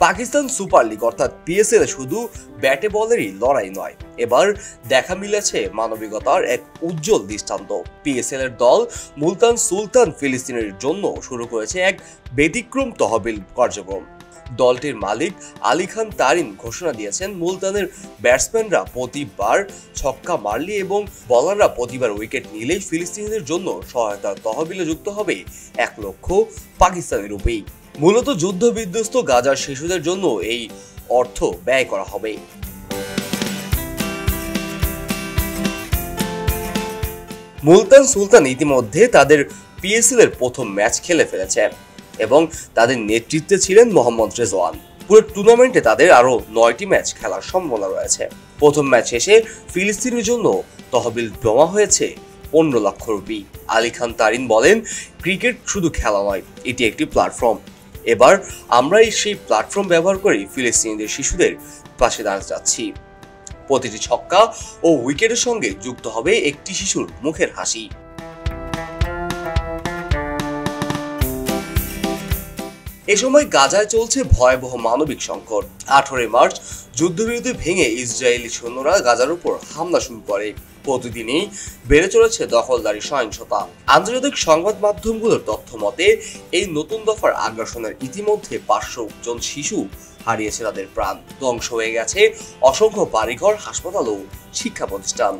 Pakistan super league অর্থাৎ PSL শুধু ব্যাটে বলেরই লড়াই নয়, এবার দেখা মিলেছে মানবিকতার এক উজ্জ্বল দৃষ্টান্ত। পিএসএল এর দল মুলতান সুলতান ফিলিস্তিনের জন্য শুরু করেছে এক ব্যতিক্রম তহবিল কার্যক্রম। দলটির মালিক আলী খান তারিন ঘোষণা দিয়েছেন, মুলতানের ব্যাটসম্যানরা প্রতিবার ছক্কা মারলে এবং বলাররা প্রতিবার উইকেট নিলেই ফিলিস্তিনিদের জন্য সহায়তার তহবিলে যুক্ত হবে 1 লক্ষ পাকিস্তানি রুপি। মূলত যুদ্ধ বিধ্বস্ত গাজার শিশুদের জন্য এই অর্থ ব্যয় করা হবে। মুলতান সুলতান ইতিমধ্যে তাদের পিএসএল এর প্রথম ম্যাচ খেলে ফেলেছে এবং তাদের নেতৃত্বে ছিলেন মোহাম্মদ রেজওয়ান। পুরো টুর্নামেন্টে তাদের আরো 9টি ম্যাচ খেলার সম্ভাবনা রয়েছে। প্রথম ম্যাচ শেষে ফিলিস্তিনের জন্য তহবিল জমা হয়েছে 15 লক্ষ রুপি। আলী খান তারিন বলেন, ক্রিকেট শুধু খেলা নয়, এটি একটি প্ল্যাটফর্ম। এবার আমরা সেই প্ল্যাটফর্ম ব্যবহার করে ফিলিস্তিনিদের শিশুদের পাশে দাঁড়াতে যাচ্ছি। প্রতিটি ছক্কা ও উইকেটের সঙ্গে যুক্ত হবে একটি শিশুর মুখের হাসি। এ সময় গাজায় চলছে ভয়াবহ মানবিক সংকট। 18 মার্চ যুদ্ধবিরতি ভেঙে ইসরায়েলি সৈন্যরা গাজার উপর হামলা শুরু করে। প্রতিদিনই বেড়ে চলেছে দখলদারি সহিংসতা। আন্তর্জাতিক সংবাদ মাধ্যমগুলোর তথ্য মতে এই নতুন দফার আগ্রাসনের ইতিমধ্যে 500 জন শিশু হারিয়েছে তাদের প্রাণ। ধ্বংস হয়ে গেছে অসংখ্য বাড়িঘর, হাসপাতাল ও শিক্ষা প্রতিষ্ঠান।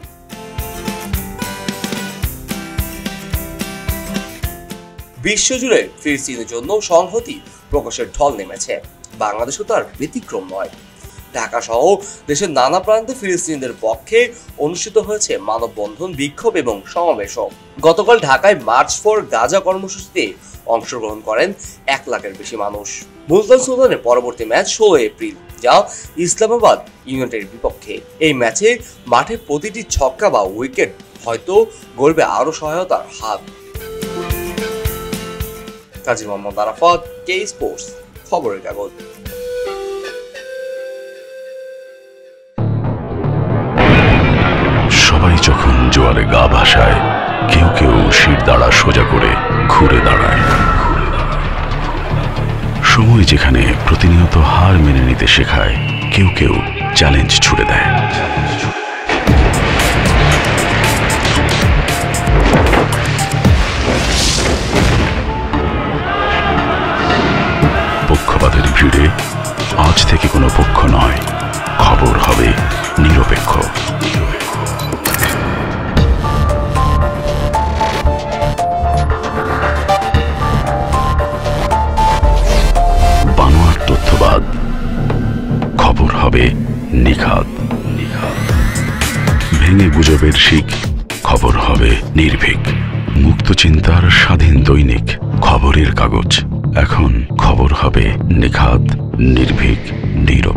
বিশ্বজুড়ে ফিলিস্তিনের জন্য সংহতি প্রকাশের ঢল নেমেছে। বাংলাদেশও তার ব্যতিক্রম নয়। ঢাকা সহ দেশের নানা প্রান্তে ফিলিস্তিনিদের পক্ষে অনুষ্ঠিত হয়েছে মানববন্ধন, বিক্ষোভ এবং সমাবেশও। গতকাল ঢাকায় মার্চ ফর গাজা কর্মসূচিতে অংশগ্রহণ করেন 1 লাখের বেশি মানুষ। মুলতান সুলতানের পরবর্তী ম্যাচ 16 এপ্রিল, যা ইসলামাবাদ ইউনাইটেডের বিপক্ষে। এই ম্যাচে মাঠে প্রতিটি ছক্কা বা উইকেট হয়তো গড়বে আরো সহায়তার হাত। কাজী মোহাম্মদ আরাফাত, কে স্পোর্টস, খবরের কাগজ। সবাই যখন জোয়ারে গা ভাসায়, কেউ কেউ শির দাঁড়া সোজা করে ঘুরে দাঁড়ায়। সময় যেখানে প্রতিনিয়ত হার মেনে নিতে শেখায়, কেউ কেউ চ্যালেঞ্জ ছুড়ে দেয়। পক্ষপাতের ভিড়ে আজ থেকে কোনো পক্ষ নয়, খবর হবে নিরপেক্ষ। বানোয়াট তথ্যবাদ, খবর হবে নিখাত। ভেঙে গুজবের শিক, খবর হবে নির্ভীক। মুক্ত চিন্তার স্বাধীন দৈনিক খবরের কাগজ। এখন খবর হবে নিখাত, নির্ভীক, নীরব।